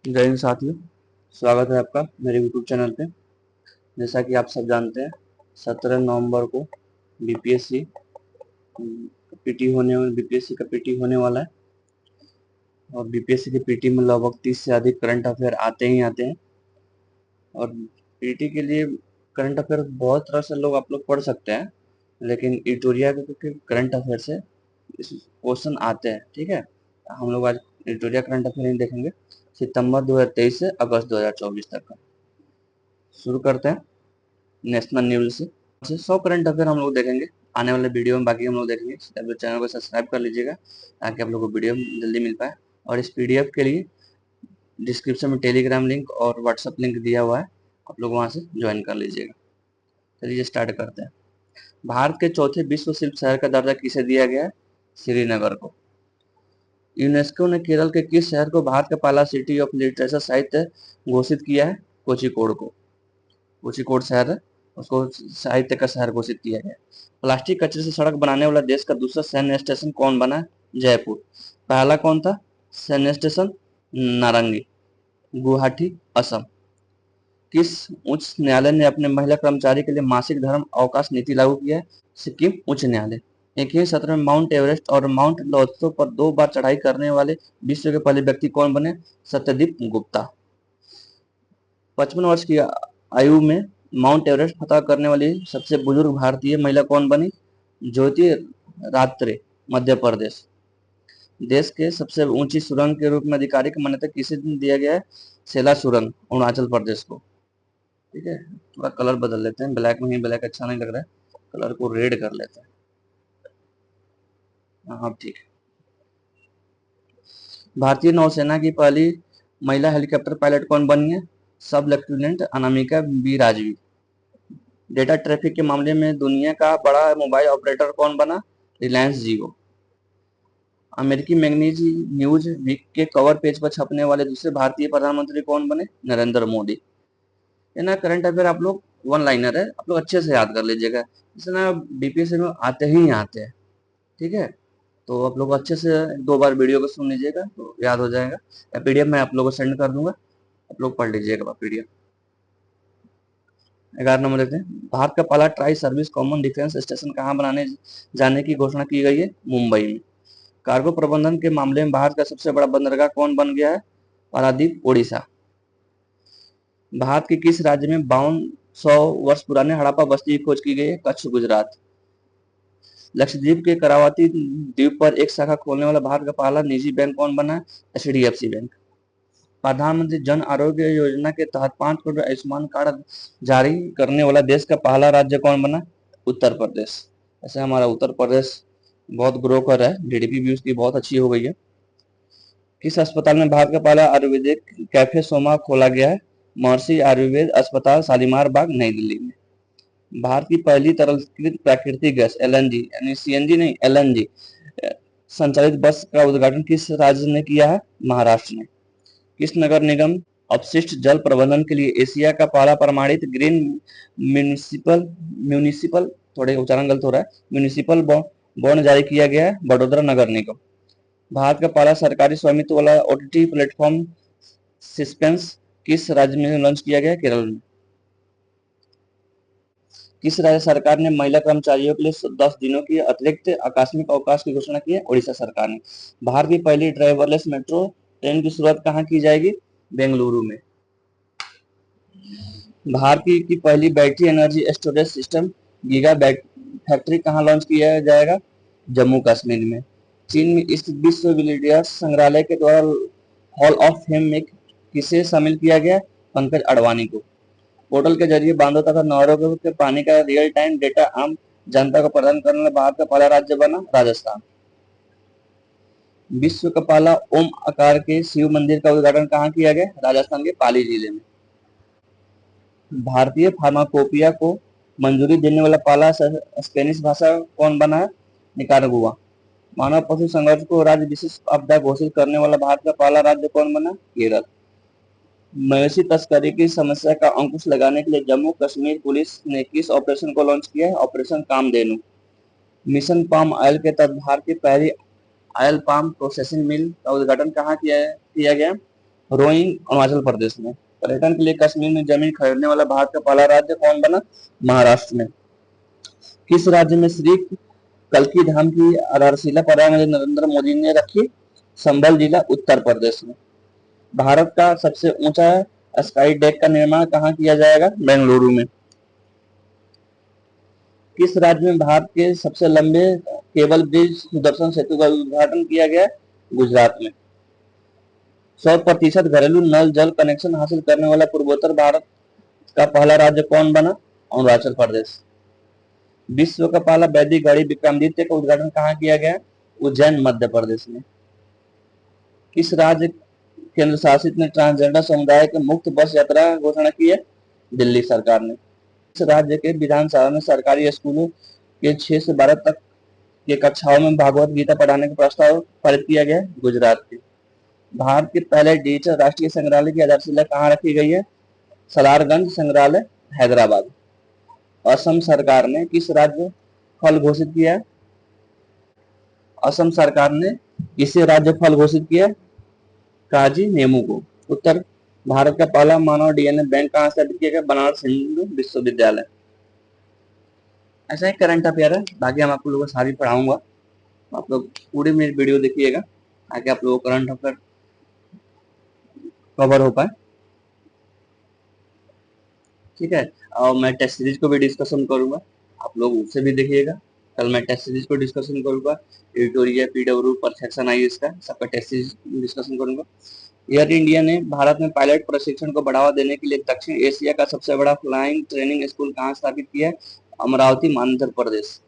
जय हिंद साथियों। स्वागत है आपका मेरे यूट्यूब चैनल पे। जैसा कि आप सब जानते हैं, 17 नवंबर को बीपीएससी बीपीएससी का पीटी होने वाला है। और बीपीएससी की पीटी में लगभग 30 से अधिक करंट अफेयर आते ही आते हैं। और पीटी के लिए करंट अफेयर बहुत तरह से आप लोग पढ़ सकते हैं, लेकिन इटोरिया के करंट अफेयर से क्वेश्चन आते हैं। ठीक है, हम लोग आज इटोरिया करंट अफेयर नहीं देखेंगे, सितंबर 2023 से अगस्त 2024 तक का। शुरू करते हैं नेशनल न्यूज से 100 करंट अफेयर हम लोग देखेंगे आने वाले वीडियो में। बाकी हम लोग देखेंगे, आप लोग चैनल को सब्सक्राइब कर लीजिएगा ताकि आप लोग को वीडियो जल्दी मिल पाए। और इस पीडीएफ के लिए डिस्क्रिप्शन में टेलीग्राम लिंक और व्हाट्सएप लिंक दिया हुआ है, आप लोग वहां से ज्वाइन कर लीजिएगा। चलिए स्टार्ट करते हैं। भारत के चौथे विश्व शिल्प शहर का दर्जा किसे दिया गया है? श्रीनगर को। यूनेस्को ने केरल के किस शहर को भारत का पहला सिटी ऑफ लिटरेचर साहित्य घोषित किया है? कोझिकोड को। कोझिकोड शहर है, उसको साहित्य का शहर घोषित किया गया। प्लास्टिक कचरे से सड़क बनाने वाला देश का दूसरा सैन्य स्टेशन कौन बना? जयपुर। पहला कौन था सैन्य स्टेशन? नारंगी, गुवाहाटी, असम। किस उच्च न्यायालय ने अपने महिला कर्मचारी के लिए मासिक धर्म अवकाश नीति लागू किया है? सिक्किम उच्च न्यायालय। एक ही सत्र में माउंट एवरेस्ट और माउंट लोत्सो पर 2 बार चढ़ाई करने वाले विश्व के पहले व्यक्ति कौन बने? सत्यदीप गुप्ता। 55 वर्ष की आयु में माउंट एवरेस्ट फतह करने वाली सबसे बुजुर्ग भारतीय महिला कौन बनी? ज्योति रात्रे, मध्य प्रदेश। देश के सबसे ऊंची सुरंग के रूप में आधिकारिक मान्यता किसे दिया गया है? सेला सुरंग, अरुणाचल प्रदेश को। ठीक है, थोड़ा कलर बदल लेते हैं, ब्लैक में ही ब्लैक अच्छा नहीं लग रहा है, कलर को रेड कर लेते हैं। हाँ ठीक है। भारतीय नौसेना की पहली महिला हेलीकॉप्टर पायलट कौन बनी है? सब lieutenant Anamika B Rajvi. Data traffic के मामले में दुनिया का बड़ा मोबाइल ऑपरेटर कौन बना? रिलायंस जियो। अमेरिकी मैगजीन न्यूज वीक के कवर पेज पर छपने वाले दूसरे भारतीय प्रधानमंत्री कौन बने? नरेंद्र मोदी। ये ना करंट अफेयर आप लोग वन लाइनर है, आप लोग अच्छे से याद कर लीजिएगा, इसे ना बीपीएससी में आते ही आते हैं। ठीक है, तो आप लोग अच्छे से 2 बार वीडियो को सुन लीजिएगा तो याद हो जाएगा, या पीडीएफ मैं आप लोगों को सेंड कर दूंगा, आप लोग पढ़ लीजिएगा पीडीएफ। 11 नंबर देखते हैं। भारत का पहला tri service common defence station कहाँ बनाने जाने की घोषणा की गई है? मुंबई में। कार्गो प्रबंधन के मामले में भारत का सबसे बड़ा बंदरगाह कौन बन गया है? पारादीप, ओडिशा। भारत के किस राज्य में 5200 वर्ष पुराने हड़प्पा बस्ती की खोज की गई है? कच्छ, गुजरात। लक्षद्वीप के करावती द्वीप पर एक शाखा खोलने वाला भारत का पहला निजी बैंक कौन बना? HDFC bank. प्रधानमंत्री जन आरोग्य योजना के तहत 5 करोड़ आयुष्मान कार्ड जारी करने वाला देश का पहला राज्य कौन बना? उत्तर प्रदेश। ऐसे हमारा उत्तर प्रदेश बहुत ग्रो कर रहा है, जीडीपी भी उसकी बहुत अच्छी हो गई है। किस अस्पताल में भारत का पहला आयुर्वेदिक कैफे सोमा खोला गया है? महर्षि आयुर्वेद अस्पताल, शालीमार बाग, नई दिल्ली में। भारत की पहली तरलकृत प्राकृतिक गैस एलएनजी यानी सीएनजी नहीं एलएनजी संचालित बस का उद्घाटन किस राज्य ने किया है? महाराष्ट्र ने। किस नगर निगम अपशिष्ट जल प्रबंधन के लिए एशिया का पहला प्रमाणित ग्रीन म्यूनिसिपल म्यूनिसिपल थोड़े उच्चारण गलत हो रहा है म्यूनिसिपल बॉन्ड जारी किया गया है? वडोदरा नगर निगम। भारत का पहला सरकारी स्वामित्व वाला ओटीटी प्लेटफॉर्म सिस्पेंस किस राज्य में लॉन्च किया गया? केरल में। किस राज्य सरकार ने महिला कर्मचारियों के लिए 10 दिनों की अतिरिक्त आकस्मिक अवकाश की घोषणा की है? ओडिशा सरकार ने। भारत की पहली ड्राइवरलेस मेट्रो ट्रेन की शुरुआत कहाँ की जाएगी? बेंगलुरु में। भारत की पहली battery energy storage system giga factory कहाँ लॉन्च किया जाएगा? जम्मू कश्मीर में। चीन में स्थित विश्व विलियर्ड्स संग्रहालय के द्वारा हॉल ऑफ फेम में किसे शामिल किया गया? पंकज अडवाणी को। पोर्टल के जरिए बांधों तथा नहरों के पानी का रियल टाइम डेटा आम जनता को प्रदान करने वाला भारत का पहला राज्य बना राजस्थान। विश्व का पहला ओम आकार के शिव मंदिर का उद्घाटन कहाँ किया गया? राजस्थान के पाली जिले में। भारतीय फार्माकोपिया को मंजूरी देने वाला पहला स्पेनिश भाषा कौन बना है? निकारागुआ। मानव पशु संघर्ष को राज्य विशेष आपदा घोषित करने वाला भारत का पहला राज्य कौन बना? केरल। मवेशी तस्करी की समस्या का अंकुश लगाने के लिए जम्मू कश्मीर पुलिस ने किस ऑपरेशन को लॉन्च किया है? Operation Kamdhenu. Mission palm oil के तहत भारत की पहली ऑयल पाम प्रोसेसिंग मिल का उद्घाटन कहाँ किया गया? रोइंग अरुणाचल प्रदेश में। पर्यटन के लिए कश्मीर में जमीन खरीदने वाला भारत का पहला राज्य कौन बना? महाराष्ट्र में। किस राज्य में श्री कल्की धाम की आधारशिला प्रधानमंत्री नरेंद्र मोदी ने रखी? संभल जिला, उत्तर प्रदेश में। भारत का सबसे ऊंचा स्काई डेक का निर्माण कहाँ किया जाएगा? बेंगलुरु में। किस राज्य में भारत के सबसे लंबे केबल ब्रिज सुदर्शन सेतु का उद्घाटन किया गया? गुजरात में। 100% घरेलू नल जल कनेक्शन हासिल करने वाला पूर्वोत्तर भारत का पहला राज्य कौन बना? अरुणाचल प्रदेश। विश्व का पहला वैदिक घड़ी विक्रमादित्य का उद्घाटन कहाँ किया गया? उज्जैन, मध्य प्रदेश में। किस राज्य केंद्र शासित ने ट्रांसजेंडर समुदाय के मुक्त बस यात्रा घोषणा की है? दिल्ली सरकार ने। किस राज्य के विधानसभा में सरकारी स्कूलों के 6 से 12 तक के कक्षाओं में भागवत गीता पढ़ाने का प्रस्ताव पारित किया गया? गुजरात के। भारत के पहले डिजिटल राष्ट्रीय संग्रहालय की आधारशिला कहाँ रखी गई है? सलारगंज संग्रहालय, हैदराबाद। असम सरकार ने किस राज्य फल घोषित किया है? असम सरकार ने किसे राज्य फल घोषित किया? काजी नेमू को। उत्तर भारत का पहला मानव डीएनए बैंक कहाँ स्थापित किया गया? बनारस हिंदू विश्वविद्यालय। ऐसा ही करंट अफेयर है, बाकी हम आप लोगों को सारी पढ़ाऊंगा, आप लोग पूरी मेरी वीडियो देखिएगा ताकि आप लोगों को करंट अफेयर कवर हो पाए। ठीक है, और मैं टेस्ट सीरीज को भी डिस्कशन करूंगा, आप लोग उसे भी देखिएगा। कल मैं टेस्ट सीरीज को डिस्कशन करूंगा, एडिटोरियल, पीडब्ल्यू, परफेक्शन आईएएस का सबका टेस्ट सीरीज डिस्कशन करूंगा। एयर इंडिया ने भारत में पायलट प्रशिक्षण को बढ़ावा देने के लिए दक्षिण एशिया का सबसे बड़ा फ्लाइंग ट्रेनिंग स्कूल कहाँ स्थापित किया है? अमरावती, आंध्र प्रदेश।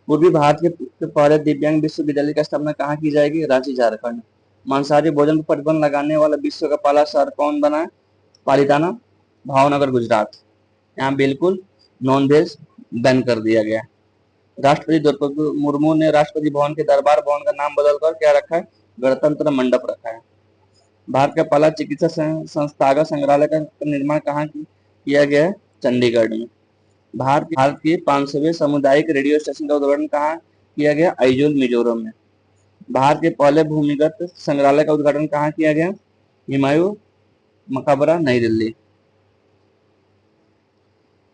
पूर्वी भारत के पहले दिव्यांग विश्वविद्यालय की स्थापना कहाँ की जाएगी? रांची, झारखंड। मांसाहारी भोजन पर प्रतिबंध लगाने वाला विश्व का पहला शहर कौन बना है? पालिताना, भावनगर, गुजरात। यहाँ बिल्कुल नॉन वेज बैन कर दिया गया। राष्ट्रपति द्रौपदी मुर्मू ने राष्ट्रपति भवन के दरबार भवन का नाम बदलकर क्या रखा है? गणतंत्र मंडप रखा है। भारत का पहला चिकित्सा संस्थागत संग्रहालय का निर्माण कहाँ किया गया है? चंडीगढ़ में। भारत के 500वें सामुदायिक रेडियो स्टेशन का उद्घाटन कहाँ किया गया? आइजोल, मिजोरम में। भारत के पहले भूमिगत संग्रहालय का उद्घाटन कहाँ किया गया? हुमायूं मकबरा, नई दिल्ली।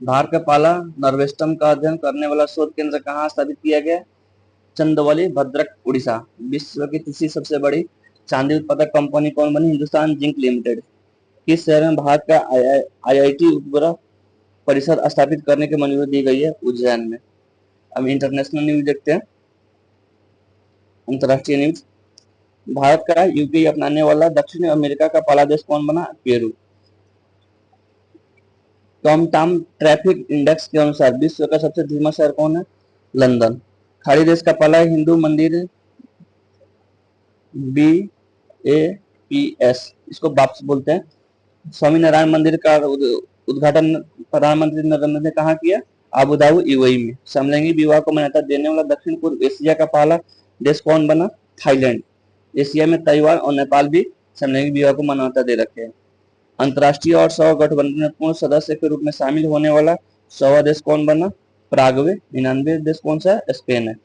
भारत का पहला नर्वेस्टम का अध्ययन करने वाला शोध केंद्र कहाँ स्थापित किया गया? चंदौली, भद्रक, उड़ीसा। विश्व की तीसरी सबसे बड़ी चांदी उत्पादक कंपनी कौन बनी? Hindustan zinc limited. किस शहर में भारत का आईआईटी उपग्रह परिसर स्थापित करने की मंजूरी दी गई है? उज्जैन में। अब इंटरनेशनल न्यूज देखते हैं, अंतरराष्ट्रीय न्यूज। भारत का यूपीआई अपनाने वाला दक्षिण अमेरिका का पहला देश कौन बना? पेरू। टॉमटाम ट्रैफिक इंडेक्स के अनुसार विश्व का सबसे धीमा शहर कौन है? लंदन। खाड़ी देश का पहला हिंदू मंदिर BAPS, इसको बाप्स बोलते हैं, स्वामी नारायण मंदिर का उद्घाटन प्रधानमंत्री नरेंद्र मोदी ने कहाँ किया? अबू धाबी, यूएई में। समलैंगिक विवाह को मान्यता देने वाला दक्षिण पूर्व एशिया का पहला देश कौन बना? थाईलैंड। एशिया में ताइवान और नेपाल भी समलैंगिक विवाह को मान्यता दे रखे हैं। अंतर्राष्ट्रीय और सौ गठबंधन में पूर्ण सदस्य के रूप में शामिल होने वाला 100वां देश कौन बना? प्रागवे। 99 देश कौन सा है? स्पेन है।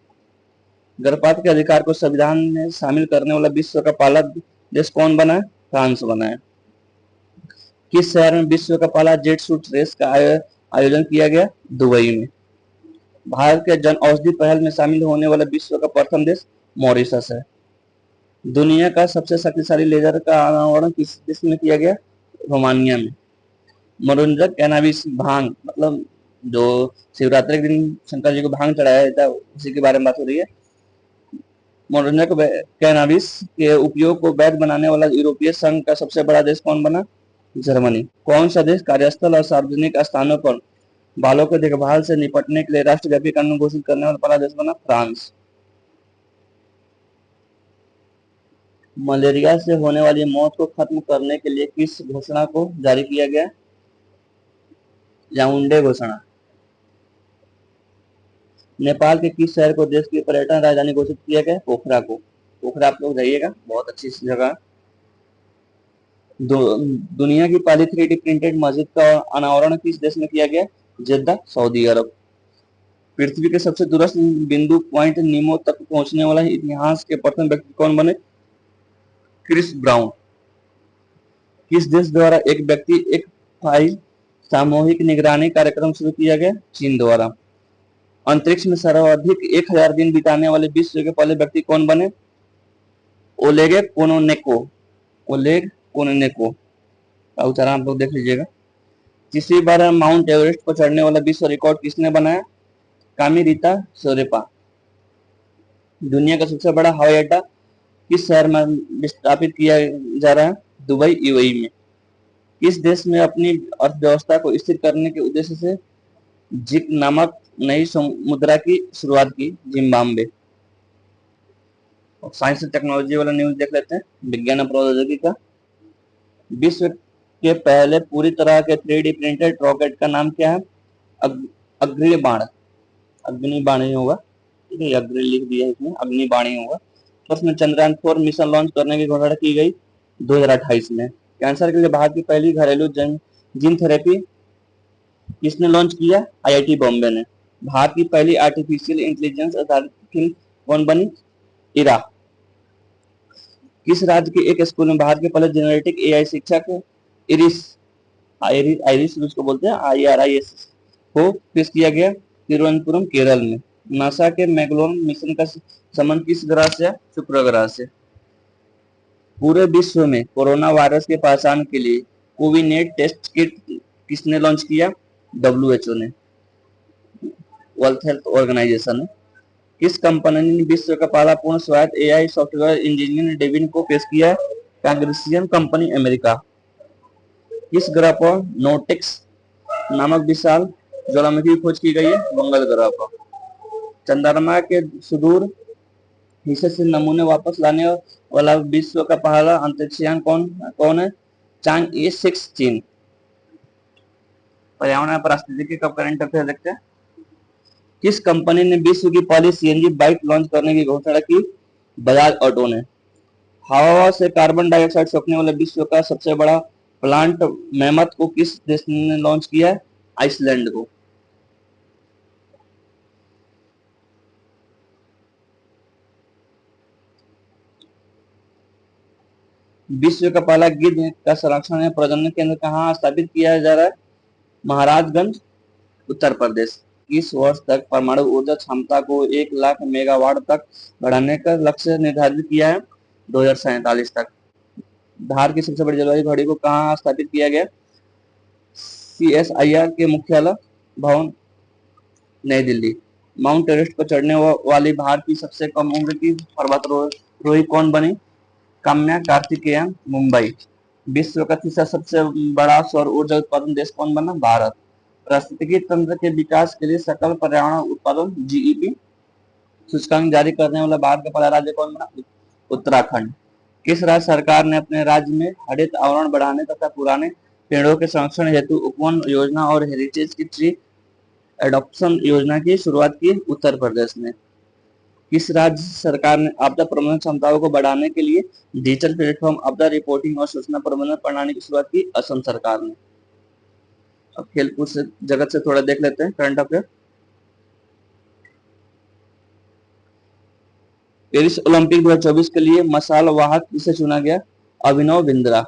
गर्भपात के अधिकार को संविधान में शामिल करने वाला विश्व का पहला देश कौन बना है? फ्रांस बना है। किस शहर में विश्व का पहला जेट सूट रेस का आयोजन किया गया? दुबई में। भारत के जन औषधि पहल में शामिल होने वाला विश्व का प्रथम देश मॉरिशस है। दुनिया का सबसे शक्तिशाली लेजर का अनावरण किस देश में किया गया? रोमानिया में। मनोरंजक कैनाबिस भांग, मतलब जो शिवरात्रि के दिन शंकर जी को भांग चढ़ाया जाता है उसी के बारे में बात हो रही है। मनोरंजक कैनाबिस के उपयोग को वैध बनाने वाला यूरोपीय संघ का सबसे बड़ा देश कौन बना? जर्मनी। कौन सा देश कार्यस्थल और सार्वजनिक स्थानों पर बालों की देखभाल से निपटने के लिए राष्ट्रव्यापी कानून घोषित करने वाला पहला देश बना? फ्रांस। मलेरिया से होने वाली मौत को खत्म करने के लिए किस घोषणा को जारी किया गया? याओंडे घोषणा। नेपाल के किस शहर को देश की पर्यटन राजधानी घोषित किया गया? पोखरा को। पोखरा आप लोग जाइएगा, बहुत अच्छी जगह। दुनिया की पहली 3D प्रिंटेड मस्जिद का अनावरण किस देश में किया गया? जेद्दा, सऊदी अरब। पृथ्वी के सबसे दूरस्थ बिंदु पॉइंट नीमो तक पहुंचने वाला इतिहास के प्रथम व्यक्ति कौन बने? Chris Brown. किस देश द्वारा एक व्यक्ति एक फाइल सामूहिक निगरानी कार्यक्रम शुरू किया गया? चीन द्वारा। अंतरिक्ष में सर्वाधिक 1000 दिन बिताने वाले विश्व के पहले व्यक्ति कौन बने? ओलेग कोनोनेको। ओलेग कोनोनेको का उच्चारण आप लोग देख लीजिएगा। तीसरी बार माउंट एवरेस्ट पर चढ़ने वाला विश्व रिकॉर्ड किसने बनाया? कामिरीता सोरेपा। दुनिया का सबसे बड़ा हवाई अड्डा किस शहर में स्थापित किया जा रहा है? दुबई, यूएई में। किस देश में अपनी अर्थव्यवस्था को स्थिर करने के उद्देश्य से जिक नामक नई मुद्रा की शुरुआत की? जिम्बाब्वे। साइंस एंड टेक्नोलॉजी वाला न्यूज देख लेते हैं, विज्ञान और प्रौद्योगिकी का। विश्व के पहले पूरी तरह के 3D प्रिंटेड रॉकेट का नाम क्या है? अग्निबाण। अग्निबाणी होगा, ठीक है, अग्नि लिख दिया इसमें, अग्निबाणी होगा। तो उसमें चंद्रयान 4 मिशन लॉन्च करने की घोषणा की गई 2028 में। कैंसर के लिए भारत की पहली घरेलू जीन थेरेपी किसने लॉन्च किया? आईआईटी बॉम्बे ने। भारत की पहली आर्टिफिशियल इंटेलिजेंस आधारित फिल्म कौन बनी? इरा। किस राज्य के एक स्कूल में भारत के पहले जेनेरेटिक एआई शिक्षक इरिस आइरिस उसको बोलते हैं, IRIS को पेश किया गया? तिरुवनंतपुरम, केरल में। नासा के मैगलोन मिशन का संबंध किस ग्रह से? शुक्र ग्रह से। पूरे विश्व में कोरोना वायरस के पहचान के लिए कोविनेट टेस्ट किट किसने लॉन्च किया? WHO ने, वर्ल्ड हेल्थ ऑर्गेनाइजेशन ने। किस कंपनी ने विश्व का पहला पूर्ण स्वायत्त एआई सॉफ्टवेयर इंजीनियर डेविन को पेश किया? Congressian company, America. किस ग्रह पर नोटेक्स नामक विशाल ज्वालामुखी की खोज की गई है? मंगल ग्रह पर। चंद्रमा के सुदूर हिस्से से नमूने वापस लाने वाला विश्व का पहला अंतरिक्षयान कौन है? चांग-ई 6, चीन। पर्यावरण पारिस्थितिकी का करंट अफेयर देखते हैं। किस कंपनी ने विश्व की पहली सीएनजी बाइक लॉन्च करने की घोषणा की? बजाज ऑटो ने। हवा से कार्बन डाइऑक्साइड सोखने वाले विश्व का सबसे बड़ा प्लांट मैमथ को किस देश ने लॉन्च किया है? आइसलैंड को। विश्व का पहला गिद्ध का संरक्षण या प्रजनन केंद्र कहाँ स्थापित किया जा रहा है? महाराजगंज, उत्तर प्रदेश। इस वर्ष तक परमाणु ऊर्जा क्षमता को 1 लाख मेगावाट तक बढ़ाने का लक्ष्य निर्धारित किया है 2047 तक। भारत की सबसे बड़ी जलवायु घड़ी को कहाँ स्थापित किया गया? CSIR के मुख्यालय भवन, नई दिल्ली। माउंट एवरेस्ट पर चढ़ने वाली भारत की सबसे कम उम्र की पर्वतारोही कौन बनी? काम्या कार्तिकेयन, मुंबई। विश्व का तीसरा सबसे बड़ा सौर ऊर्जा उत्पादन देश कौन बना? भारत। पारिस्थितिकी तंत्र के विकास के लिए सकल पर्यावरण उत्पादन GEP सूचकांक जारी करने वाला भारत का पहला राज्य कौन बना? उत्तराखंड। किस राज्य सरकार ने अपने राज्य में हरित आवरण बढ़ाने तथा पुराने पेड़ों के संरक्षण हेतु उपवन योजना और हेरिटेज की ट्री एडॉप्शन योजना की शुरुआत की? उत्तर प्रदेश ने। किस राज्य सरकार ने आपदा प्रबंधन क्षमताओं को बढ़ाने के लिए डिजिटल प्लेटफॉर्म आपदा रिपोर्टिंग और सूचना प्रबंधन प्रणाली की शुरुआत की? असम सरकार ने। अब खेलकूद से जगत से थोड़ा देख लेते हैं करंट अफेयर। पेरिस ओलंपिक 2024 के लिए मशाल वाहक किसे चुना गया? अभिनव बिंद्रा।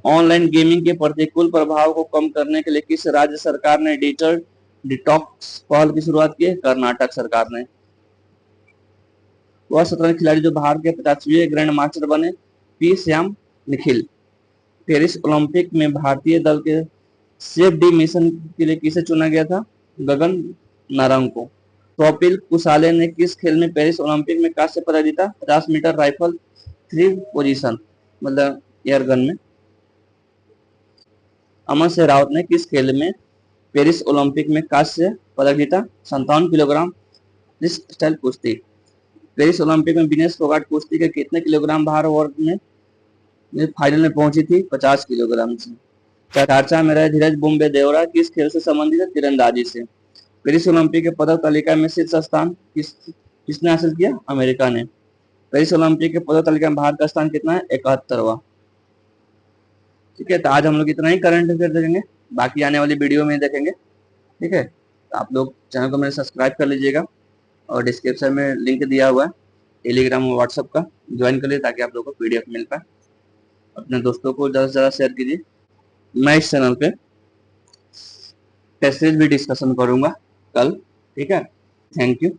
ऑनलाइन गेमिंग के प्रतिकूल प्रभाव को कम करने के लिए किस राज्य सरकार ने डिजिटल डिटॉक्स पहल की शुरुआत की? कर्नाटक सरकार ने। वह शतरंज खिलाड़ी जो भारत के 50वें ग्रैंड मास्टर बने? P Shyam Nikhil. Paris Olympic में भारतीय दल के सेफ डी मिशन के लिए किसे चुना गया था? गगन नारंग को। स्वप्निल कुसाले ने किस खेल में पेरिस ओलंपिक में कांस्य पदक जीता? 50 मीटर राइफल 3 पोजीशन, मतलब एयर गन में। अमन शेरावत ने किस खेल में पेरिस ओलंपिक में कांस्य पदक जीता? 57 किलोग्राम स्टाइल कुश्ती। पेरिस ओलंपिक में विनेश फोगाट कुश्ती के कितने किलोग्राम भार वर्ग में फाइनल में पहुंची थी? 50 किलोग्राम से। चर्चा में रहे धीरज बुम्बे देवरा किस खेल से संबंधित है? तीरंदाजी से। पेरिस ओलंपिक के पदक तालिका में शीर्ष स्थान किसने हासिल किया? अमेरिका ने। पेरिस ओलंपिक के पदक तालिका में भारत का स्थान कितना है? 71वां। ठीक है, तो आज हम लोग इतना ही करंट अफेयर देखेंगे, बाकी आने वाली वीडियो में देखेंगे। ठीक है, तो आप लोग चैनल को मेरे सब्सक्राइब कर लीजिएगा और डिस्क्रिप्शन में लिंक दिया हुआ है, टेलीग्राम और व्हाट्सएप का ज्वाइन कर लीजिए ताकि आप लोगों को पीडीएफ मिल पाए। अपने दोस्तों को ज़्यादा से ज़्यादा शेयर कीजिए। मैं इस चैनल पे टेस्ट सीरीज भी डिस्कशन करूंगा कल। ठीक है, थैंक यू।